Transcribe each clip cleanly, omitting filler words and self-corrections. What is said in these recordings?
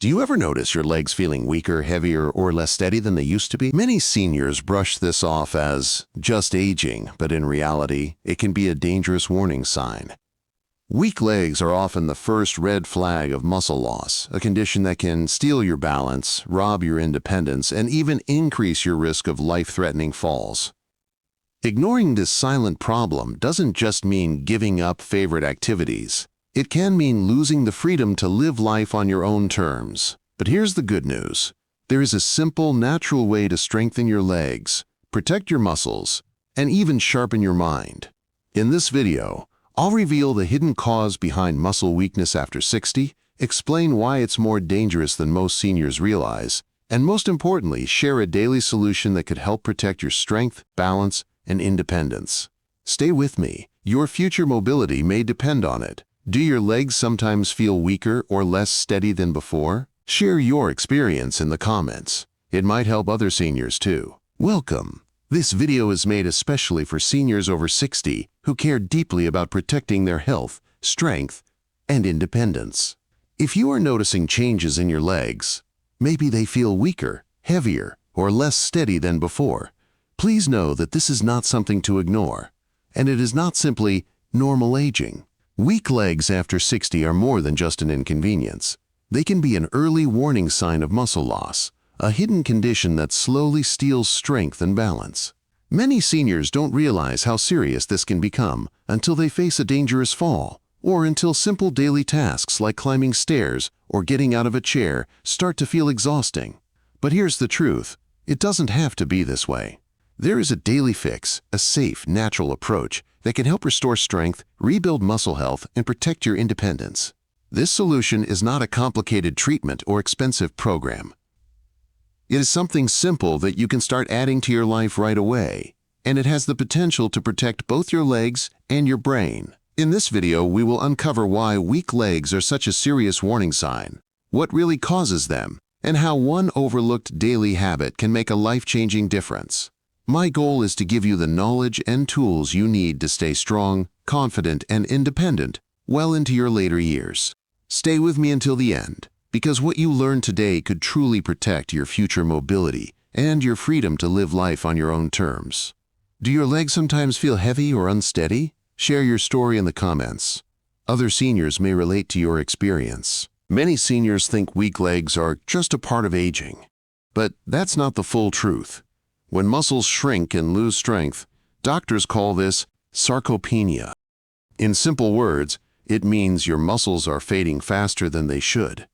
Do you ever notice your legs feeling weaker, heavier, or less steady than they used to be? Many seniors brush this off as just aging, but in reality, it can be a dangerous warning sign. Weak legs are often the first red flag of muscle loss, a condition that can steal your balance, rob your independence, and even increase your risk of life-threatening falls. Ignoring this silent problem doesn't just mean giving up favorite activities. It can mean losing the freedom to live life on your own terms. But here's the good news. There is a simple, natural way to strengthen your legs, protect your muscles, and even sharpen your mind. In this video, I'll reveal the hidden cause behind muscle weakness after 60, explain why it's more dangerous than most seniors realize, and most importantly, share a daily solution that could help protect your strength, balance, and independence. Stay with me. Your future mobility may depend on it. Do your legs sometimes feel weaker or less steady than before? Share your experience in the comments. It might help other seniors too. Welcome. This video is made especially for seniors over 60 who care deeply about protecting their health, strength, and independence. If you are noticing changes in your legs, maybe they feel weaker, heavier, or less steady than before, please know that this is not something to ignore, and it is not simply normal aging. Weak legs after 60 are more than just an inconvenience. They can be an early warning sign of muscle loss, a hidden condition that slowly steals strength and balance. Many seniors don't realize how serious this can become until they face a dangerous fall, or until simple daily tasks like climbing stairs or getting out of a chair start to feel exhausting. But here's the truth. It doesn't have to be this way. There is a daily fix, a safe, natural approach that can help restore strength, rebuild muscle health, and protect your independence. This solution is not a complicated treatment or expensive program. It is something simple that you can start adding to your life right away, and it has the potential to protect both your legs and your brain. In this video, we will uncover why weak legs are such a serious warning sign, what really causes them, and how one overlooked daily habit can make a life-changing difference. My goal is to give you the knowledge and tools you need to stay strong, confident, and independent well into your later years. Stay with me until the end, because what you learn today could truly protect your future mobility and your freedom to live life on your own terms. Do your legs sometimes feel heavy or unsteady? Share your story in the comments. Other seniors may relate to your experience. Many seniors think weak legs are just a part of aging, but that's not the full truth. When muscles shrink and lose strength, doctors call this sarcopenia. In simple words, it means your muscles are fading faster than they should.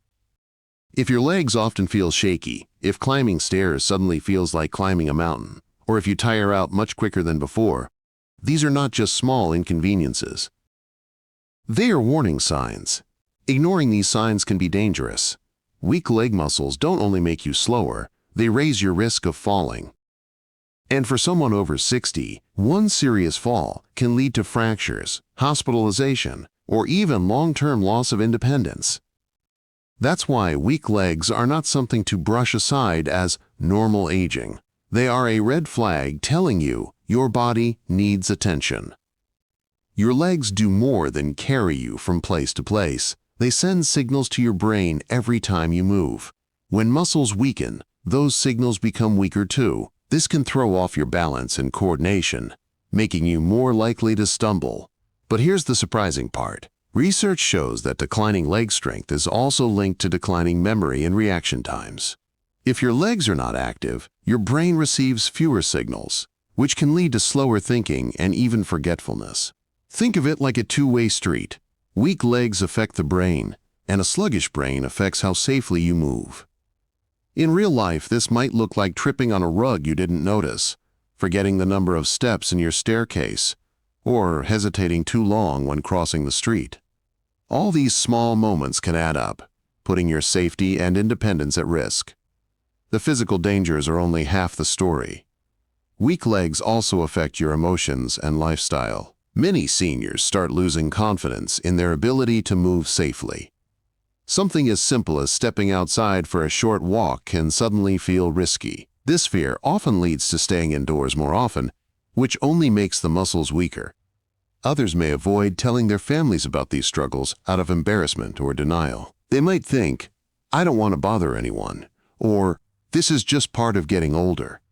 If your legs often feel shaky, if climbing stairs suddenly feels like climbing a mountain, or if you tire out much quicker than before, these are not just small inconveniences. They are warning signs. Ignoring these signs can be dangerous. Weak leg muscles don't only make you slower, they raise your risk of falling. And for someone over 60, one serious fall can lead to fractures, hospitalization, or even long-term loss of independence. That's why weak legs are not something to brush aside as normal aging. They are a red flag telling you your body needs attention. Your legs do more than carry you from place to place. They send signals to your brain every time you move. When muscles weaken, those signals become weaker too. This can throw off your balance and coordination, making you more likely to stumble. But here's the surprising part. Research shows that declining leg strength is also linked to declining memory and reaction times. If your legs are not active, your brain receives fewer signals, which can lead to slower thinking and even forgetfulness. Think of it like a two-way street. Weak legs affect the brain, and a sluggish brain affects how safely you move. In real life, this might look like tripping on a rug you didn't notice, forgetting the number of steps in your staircase, or hesitating too long when crossing the street. All these small moments can add up, putting your safety and independence at risk. The physical dangers are only half the story. Weak legs also affect your emotions and lifestyle. Many seniors start losing confidence in their ability to move safely. Something as simple as stepping outside for a short walk can suddenly feel risky. This fear often leads to staying indoors more often, which only makes the muscles weaker. Others may avoid telling their families about these struggles out of embarrassment or denial. They might think, "I don't want to bother anyone," or "This is just part of getting older."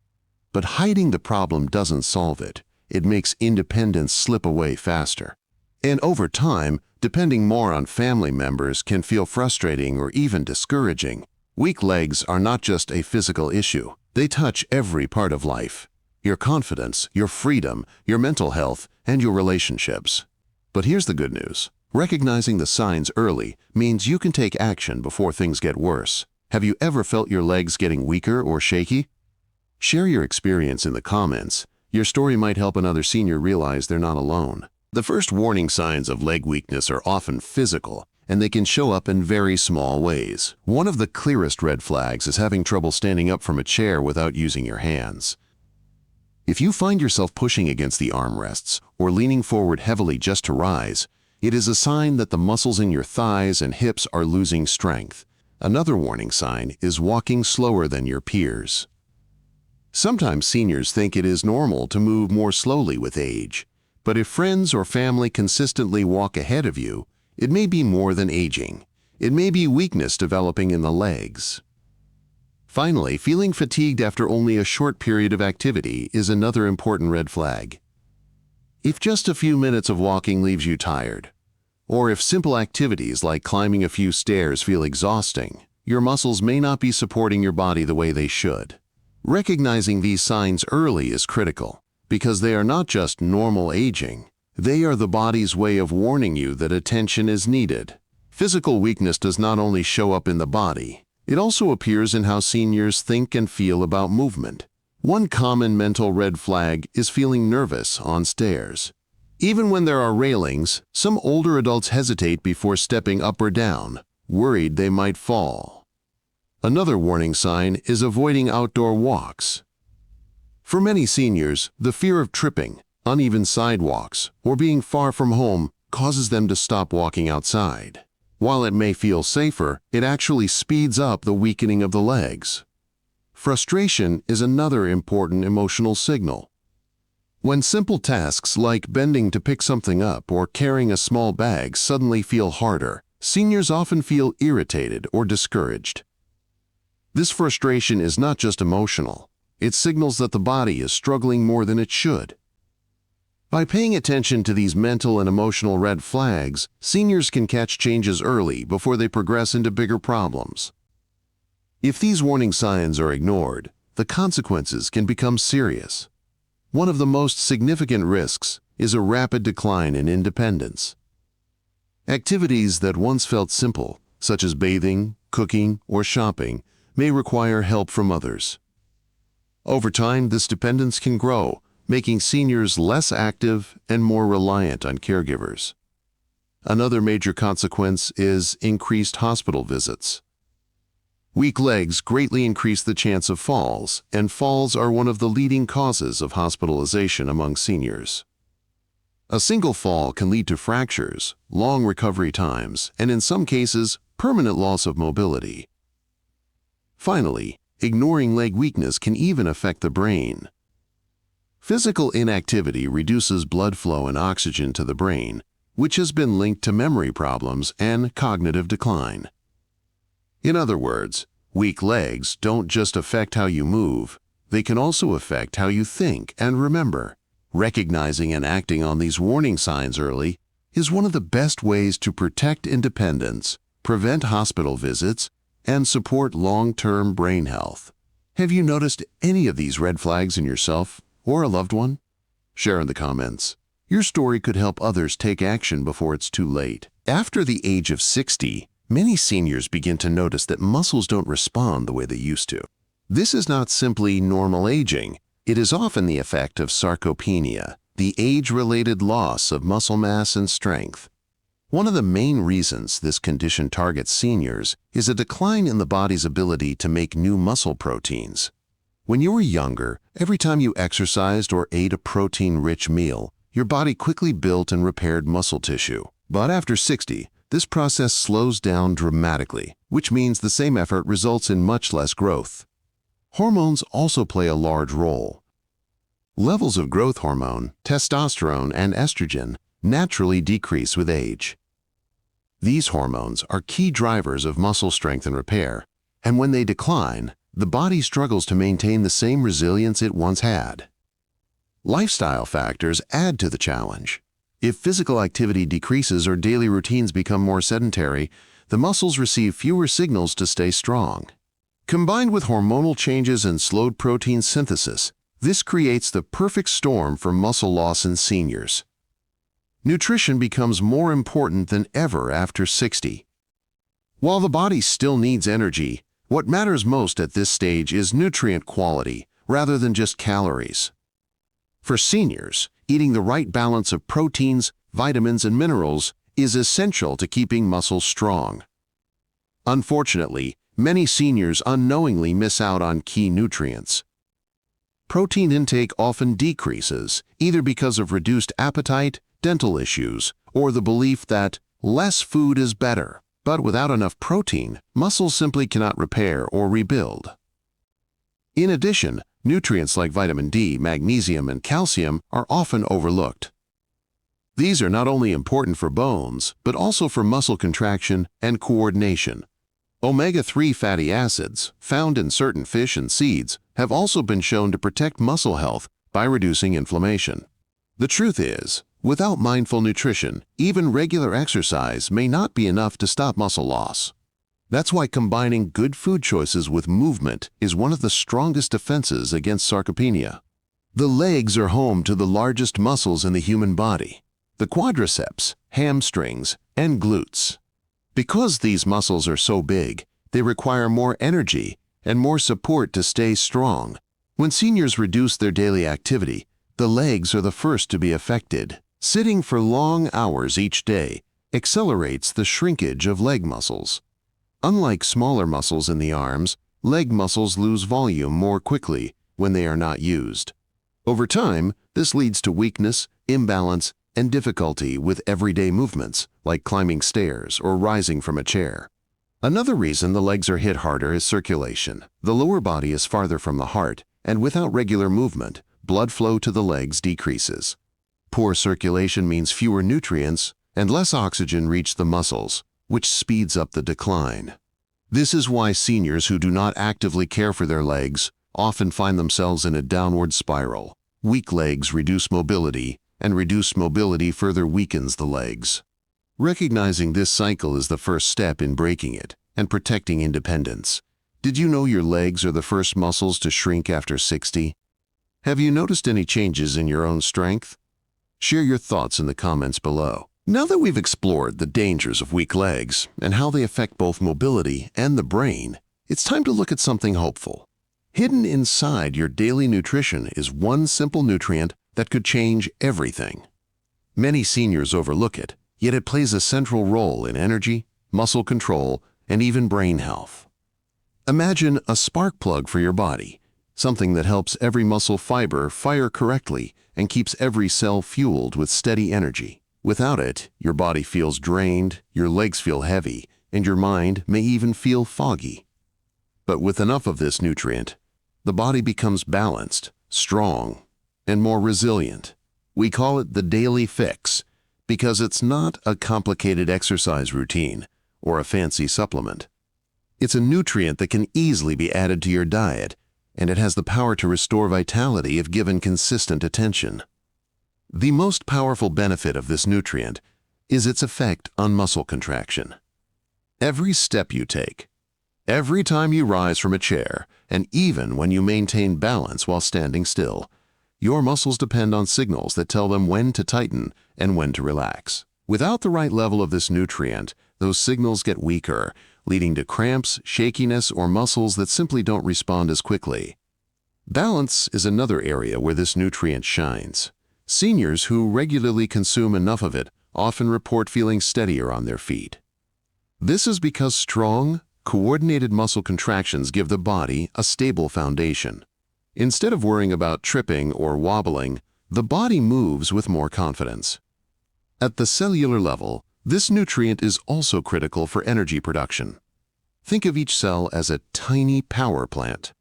But hiding the problem doesn't solve it. It makes independence slip away faster. And over time, depending more on family members can feel frustrating or even discouraging. Weak legs are not just a physical issue. They touch every part of life: your confidence, your freedom, your mental health, and your relationships. But here's the good news. Recognizing the signs early means you can take action before things get worse. Have you ever felt your legs getting weaker or shaky? Share your experience in the comments. Your story might help another senior realize they're not alone. The first warning signs of leg weakness are often physical, and they can show up in very small ways. One of the clearest red flags is having trouble standing up from a chair without using your hands. If you find yourself pushing against the armrests or leaning forward heavily just to rise, it is a sign that the muscles in your thighs and hips are losing strength. Another warning sign is walking slower than your peers. Sometimes seniors think it is normal to move more slowly with age, but if friends or family consistently walk ahead of you, it may be more than aging. It may be weakness developing in the legs. Finally, feeling fatigued after only a short period of activity is another important red flag. If just a few minutes of walking leaves you tired, or if simple activities like climbing a few stairs feel exhausting, your muscles may not be supporting your body the way they should. Recognizing these signs early is critical, because they are not just normal aging. They are the body's way of warning you that attention is needed. Physical weakness does not only show up in the body, it also appears in how seniors think and feel about movement. One common mental red flag is feeling nervous on stairs. Even when there are railings, some older adults hesitate before stepping up or down, worried they might fall. Another warning sign is avoiding outdoor walks. For many seniors, the fear of tripping, uneven sidewalks, or being far from home causes them to stop walking outside. While it may feel safer, it actually speeds up the weakening of the legs. Frustration is another important emotional signal. When simple tasks like bending to pick something up or carrying a small bag suddenly feel harder, seniors often feel irritated or discouraged. This frustration is not just emotional. It signals that the body is struggling more than it should. By paying attention to these mental and emotional red flags, seniors can catch changes early before they progress into bigger problems. If these warning signs are ignored, the consequences can become serious. One of the most significant risks is a rapid decline in independence. Activities that once felt simple, such as bathing, cooking, or shopping, may require help from others. Over time, this dependence can grow, making seniors less active and more reliant on caregivers. Another major consequence is increased hospital visits. Weak legs greatly increase the chance of falls, and falls are one of the leading causes of hospitalization among seniors. A single fall can lead to fractures, long recovery times, and in some cases, permanent loss of mobility. Finally, ignoring leg weakness can even affect the brain. Physical inactivity reduces blood flow and oxygen to the brain, which has been linked to memory problems and cognitive decline. In other words, weak legs don't just affect how you move, they can also affect how you think and remember. Recognizing and acting on these warning signs early is one of the best ways to protect independence, prevent hospital visits, and support long-term brain health. Have you noticed any of these red flags in yourself or a loved one? Share in the comments. Your story could help others take action before it's too late. After the age of 60, many seniors begin to notice that muscles don't respond the way they used to. This is not simply normal aging. It is often the effect of sarcopenia, the age-related loss of muscle mass and strength. One of the main reasons this condition targets seniors is a decline in the body's ability to make new muscle proteins. When you were younger, every time you exercised or ate a protein-rich meal, your body quickly built and repaired muscle tissue. But after 60, this process slows down dramatically, which means the same effort results in much less growth. Hormones also play a large role. Levels of growth hormone, testosterone, and estrogen naturally decrease with age. These hormones are key drivers of muscle strength and repair, and when they decline, the body struggles to maintain the same resilience it once had. Lifestyle factors add to the challenge. If physical activity decreases or daily routines become more sedentary, the muscles receive fewer signals to stay strong. Combined with hormonal changes and slowed protein synthesis, this creates the perfect storm for muscle loss in seniors. Nutrition becomes more important than ever after 60. While the body still needs energy, what matters most at this stage is nutrient quality rather than just calories. For seniors, eating the right balance of proteins, vitamins, and minerals is essential to keeping muscles strong. Unfortunately, many seniors unknowingly miss out on key nutrients. Protein intake often decreases, either because of reduced appetite, dental issues, or the belief that less food is better. But without enough protein, muscles simply cannot repair or rebuild. In addition, nutrients like vitamin D, magnesium, and calcium are often overlooked. These are not only important for bones, but also for muscle contraction and coordination. Omega-3 fatty acids, found in certain fish and seeds, have also been shown to protect muscle health by reducing inflammation. The truth is, without mindful nutrition, even regular exercise may not be enough to stop muscle loss. That's why combining good food choices with movement is one of the strongest defenses against sarcopenia. The legs are home to the largest muscles in the human body, the quadriceps, hamstrings, and glutes. Because these muscles are so big, they require more energy and more support to stay strong. When seniors reduce their daily activity, the legs are the first to be affected. Sitting for long hours each day accelerates the shrinkage of leg muscles. Unlike smaller muscles in the arms, leg muscles lose volume more quickly when they are not used. Over time, this leads to weakness, imbalance, and difficulty with everyday movements, like climbing stairs or rising from a chair. Another reason the legs are hit harder is circulation. The lower body is farther from the heart, and without regular movement, blood flow to the legs decreases. Poor circulation means fewer nutrients and less oxygen reach the muscles, which speeds up the decline. This is why seniors who do not actively care for their legs often find themselves in a downward spiral. Weak legs reduce mobility, and reduced mobility further weakens the legs. Recognizing this cycle is the first step in breaking it and protecting independence. Did you know your legs are the first muscles to shrink after 60? Have you noticed any changes in your own strength? Share your thoughts in the comments below. Now that we've explored the dangers of weak legs and how they affect both mobility and the brain, it's time to look at something hopeful. Hidden inside your daily nutrition is one simple nutrient that could change everything. Many seniors overlook it, yet it plays a central role in energy, muscle control, and even brain health. Imagine a spark plug for your body, something that helps every muscle fiber fire correctly and keeps every cell fueled with steady energy. Without it, your body feels drained, your legs feel heavy, and your mind may even feel foggy. But with enough of this nutrient, the body becomes balanced, strong, and more resilient. We call it the daily fix because it's not a complicated exercise routine or a fancy supplement. It's a nutrient that can easily be added to your diet, and it has the power to restore vitality if given consistent attention. The most powerful benefit of this nutrient is its effect on muscle contraction. Every step you take, every time you rise from a chair, and even when you maintain balance while standing still, your muscles depend on signals that tell them when to tighten and when to relax. Without the right level of this nutrient, those signals get weaker, leading to cramps, shakiness, or muscles that simply don't respond as quickly. Balance is another area where this nutrient shines. Seniors who regularly consume enough of it often report feeling steadier on their feet. This is because strong, coordinated muscle contractions give the body a stable foundation. Instead of worrying about tripping or wobbling, the body moves with more confidence. At the cellular level, this nutrient is also critical for energy production. Think of each cell as a tiny power plant.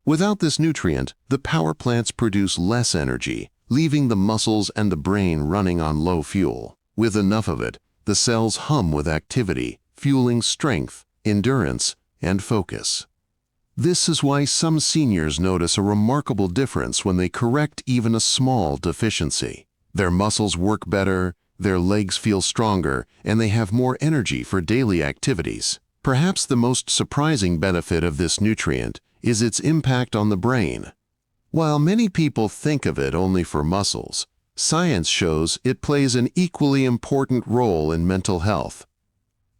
Without this nutrient, the power plants produce less energy, leaving the muscles and the brain running on low fuel. With enough of it, The cells hum with activity, fueling strength, endurance, and focus. This is why some seniors notice a remarkable difference when they correct even a small deficiency. Their muscles work better, their legs feel stronger, and they have more energy for daily activities. Perhaps the most surprising benefit of this nutrient is its impact on the brain. While many people think of it only for muscles, science shows it plays an equally important role in mental health.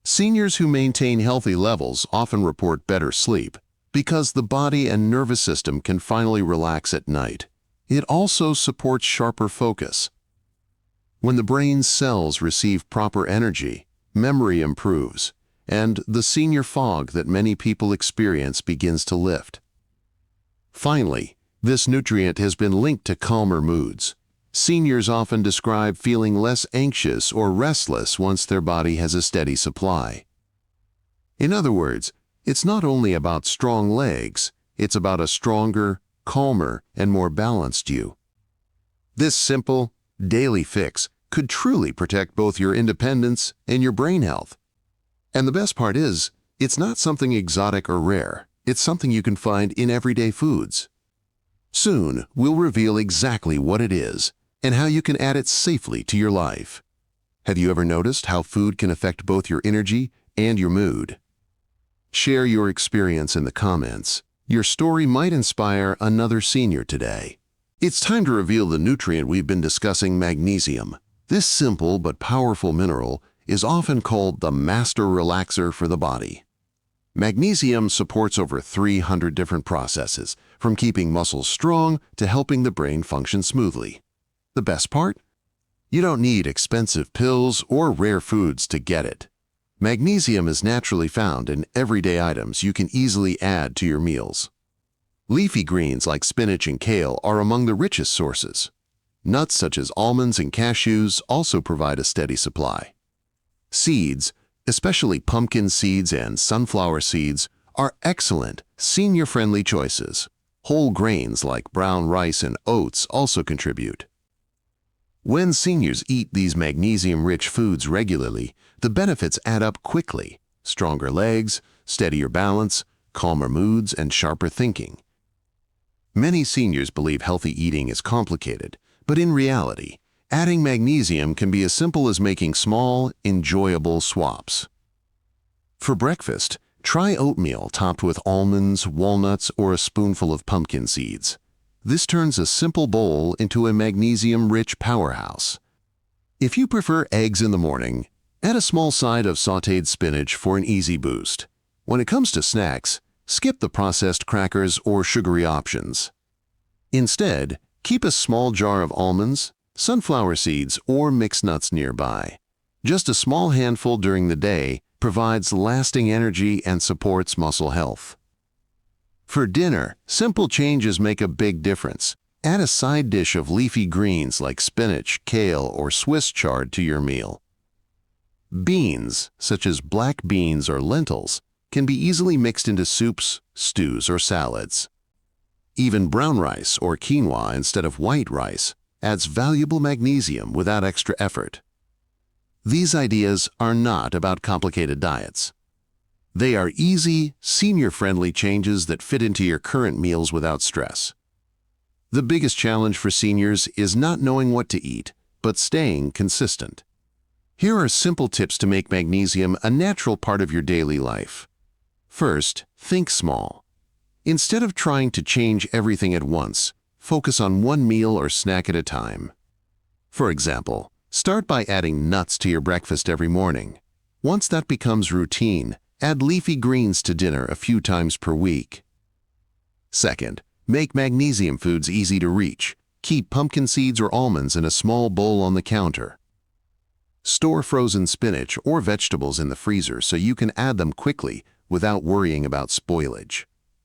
Seniors who maintain healthy levels often report better sleep because the body and nervous system can finally relax at night. It also supports sharper focus. When the brain's cells receive proper energy, memory improves, and the senior fog that many people experience begins to lift. Finally, this nutrient has been linked to calmer moods. Seniors often describe feeling less anxious or restless once their body has a steady supply. In other words, it's not only about strong legs, it's about a stronger, calmer, and more balanced you. This simple, daily fix could truly protect both your independence and your brain health. And the best part is, it's not something exotic or rare. It's something you can find in everyday foods. Soon, we'll reveal exactly what it is and how you can add it safely to your life. Have you ever noticed how food can affect both your energy and your mood? Share your experience in the comments. Your story might inspire another senior today. It's time to reveal the nutrient we've been discussing, magnesium. This simple but powerful mineral is often called the master relaxer for the body. Magnesium supports over 300 different processes, from keeping muscles strong to helping the brain function smoothly. The best part? You don't need expensive pills or rare foods to get it. Magnesium is naturally found in everyday items you can easily add to your meals. Leafy greens like spinach and kale are among the richest sources. Nuts such as almonds and cashews also provide a steady supply. Seeds, especially pumpkin seeds and sunflower seeds, are excellent, senior-friendly choices. Whole grains like brown rice and oats also contribute. When seniors eat these magnesium-rich foods regularly, the benefits add up quickly: stronger legs, steadier balance, calmer moods, and sharper thinking. Many seniors believe healthy eating is complicated, but in reality, adding magnesium can be as simple as making small, enjoyable swaps. For breakfast, try oatmeal topped with almonds, walnuts, or a spoonful of pumpkin seeds. This turns a simple bowl into a magnesium-rich powerhouse. If you prefer eggs in the morning, add a small side of sautéed spinach for an easy boost. When it comes to snacks, skip the processed crackers or sugary options. Instead, keep a small jar of almonds, sunflower seeds, or mixed nuts nearby. Just a small handful during the day provides lasting energy and supports muscle health. For dinner, simple changes make a big difference. Add a side dish of leafy greens like spinach, kale, or Swiss chard to your meal. Beans, such as black beans or lentils, can be easily mixed into soups, stews, or salads. Even brown rice or quinoa instead of white rice adds valuable magnesium without extra effort. These ideas are not about complicated diets. They are easy, senior-friendly changes that fit into your current meals without stress. The biggest challenge for seniors is not knowing what to eat, but staying consistent. Here are simple tips to make magnesium a natural part of your daily life. First, think small. Instead of trying to change everything at once, focus on one meal or snack at a time. For example, start by adding nuts to your breakfast every morning. Once that becomes routine, add leafy greens to dinner a few times per week. Second, make magnesium foods easy to reach. Keep pumpkin seeds or almonds in a small bowl on the counter. Store frozen spinach or vegetables in the freezer so you can add them quickly without worrying about spoilage.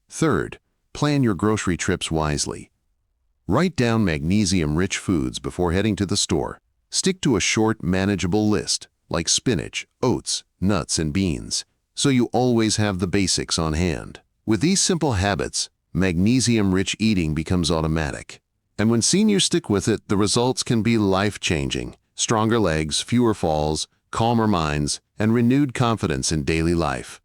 Third, plan your grocery trips wisely. Write down magnesium-rich foods before heading to the store. Stick to a short, manageable list, like spinach, oats, nuts, and beans, so you always have the basics on hand. With these simple habits, magnesium-rich eating becomes automatic. And when seniors stick with it, the results can be life-changing. Stronger legs, fewer falls, calmer minds, and renewed confidence in daily life.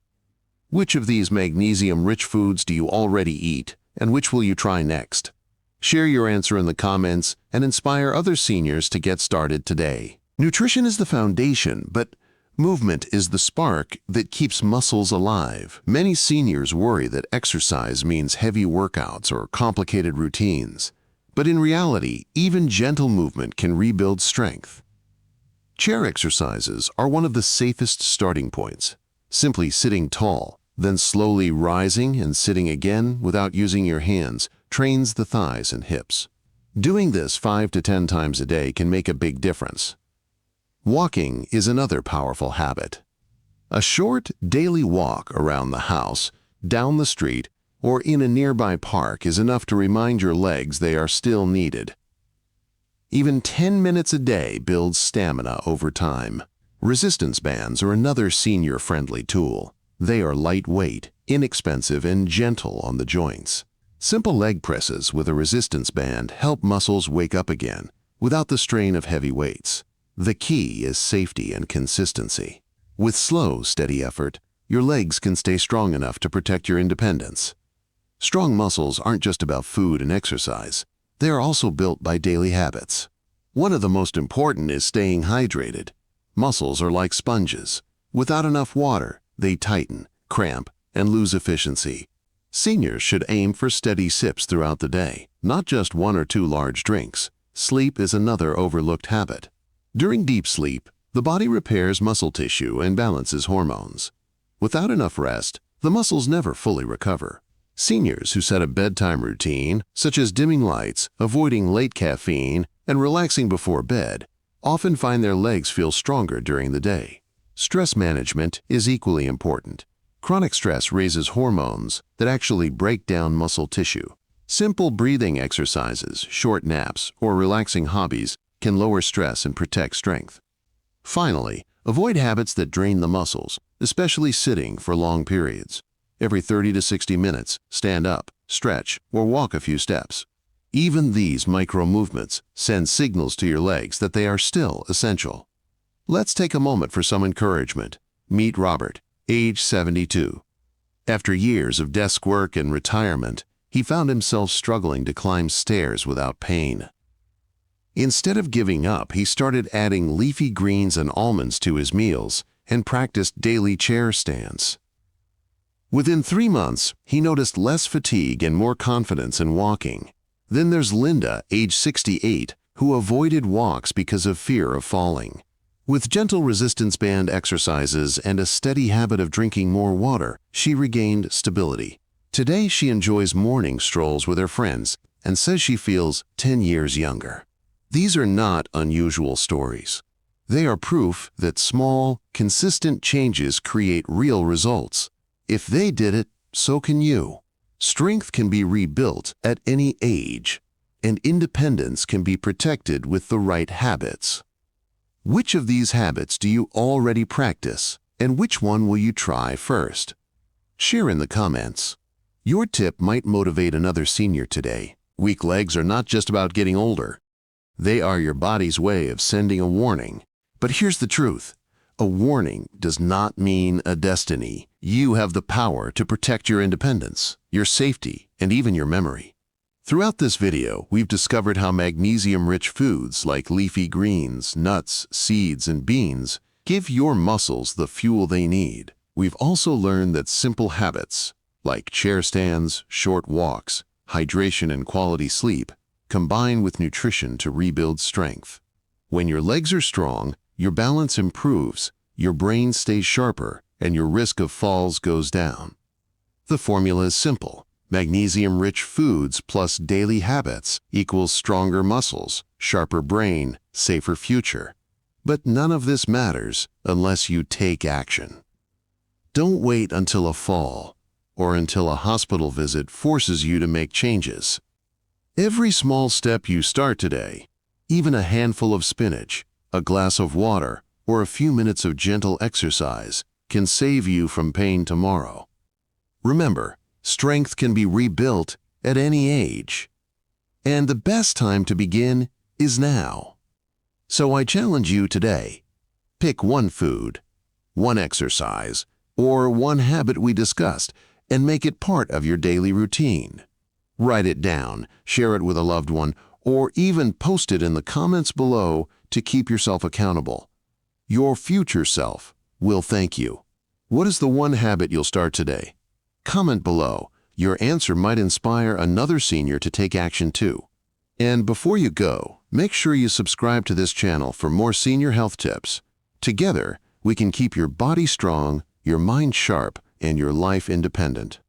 Which of these magnesium-rich foods do you already eat, and which will you try next? Share your answer in the comments and inspire other seniors to get started today. Nutrition is the foundation, but movement is the spark that keeps muscles alive. Many seniors worry that exercise means heavy workouts or complicated routines. But in reality, even gentle movement can rebuild strength. Chair exercises are one of the safest starting points. Simply sitting tall, then slowly rising and sitting again without using your hands trains the thighs and hips. Doing this 5 to 10 times a day can make a big difference. Walking is another powerful habit. A short daily walk around the house, down the street, or in a nearby park is enough to remind your legs they are still needed. Even 10 minutes a day builds stamina over time. Resistance bands are another senior-friendly tool. They are lightweight, inexpensive, and gentle on the joints. Simple leg presses with a resistance band help muscles wake up again without the strain of heavy weights. The key is safety and consistency. With slow, steady effort, your legs can stay strong enough to protect your independence. Strong muscles aren't just about food and exercise. They are also built by daily habits. One of the most important is staying hydrated. Muscles are like sponges. Without enough water, they tighten, cramp, and lose efficiency. Seniors should aim for steady sips throughout the day, not just 1 or 2 large drinks. Sleep is another overlooked habit. During deep sleep, the body repairs muscle tissue and balances hormones. Without enough rest, the muscles never fully recover. Seniors who set a bedtime routine, such as dimming lights, avoiding late caffeine, and relaxing before bed, often find their legs feel stronger during the day. Stress management is equally important. Chronic stress raises hormones that actually break down muscle tissue. Simple breathing exercises, short naps, or relaxing hobbies can lower stress and protect strength. Finally, avoid habits that drain the muscles, especially sitting for long periods. Every 30 to 60 minutes, stand up, stretch, or walk a few steps. Even these micro movements send signals to your legs that they are still essential. Let's take a moment for some encouragement. Meet Robert, age 72. After years of desk work and retirement, he found himself struggling to climb stairs without pain. Instead of giving up, he started adding leafy greens and almonds to his meals and practiced daily chair stands. Within 3 months, he noticed less fatigue and more confidence in walking. Then there's Linda, age 68, who avoided walks because of fear of falling. With gentle resistance band exercises and a steady habit of drinking more water, she regained stability. Today, she enjoys morning strolls with her friends and says she feels 10 years younger. These are not unusual stories. They are proof that small, consistent changes create real results. If they did it, so can you. Strength can be rebuilt at any age, and independence can be protected with the right habits. Which of these habits do you already practice, and which one will you try first? Share in the comments. Your tip might motivate another senior today. Weak legs are not just about getting older. They are your body's way of sending a warning. But here's the truth. A warning does not mean a destiny. You have the power to protect your independence, your safety, and even your memory. Throughout this video, we've discovered how magnesium-rich foods like leafy greens, nuts, seeds, and beans give your muscles the fuel they need. We've also learned that simple habits, like chair stands, short walks, hydration, and quality sleep, combine with nutrition to rebuild strength. When your legs are strong, your balance improves, your brain stays sharper, and your risk of falls goes down. The formula is simple. Magnesium-rich foods plus daily habits equals stronger muscles, sharper brain, safer future. But none of this matters unless you take action. Don't wait until a fall or until a hospital visit forces you to make changes. Every small step you start today, even a handful of spinach, a glass of water, or a few minutes of gentle exercise, can save you from pain tomorrow. Remember, strength can be rebuilt at any age. And the best time to begin is now. So I challenge you today. Pick one food, one exercise, or one habit we discussed and make it part of your daily routine. Write it down, share it with a loved one, or even post it in the comments below to keep yourself accountable. Your future self will thank you. What is the one habit you'll start today? Comment below. Your answer might inspire another senior to take action too. And before you go, make sure you subscribe to this channel for more senior health tips. Together, we can keep your body strong, your mind sharp, and your life independent.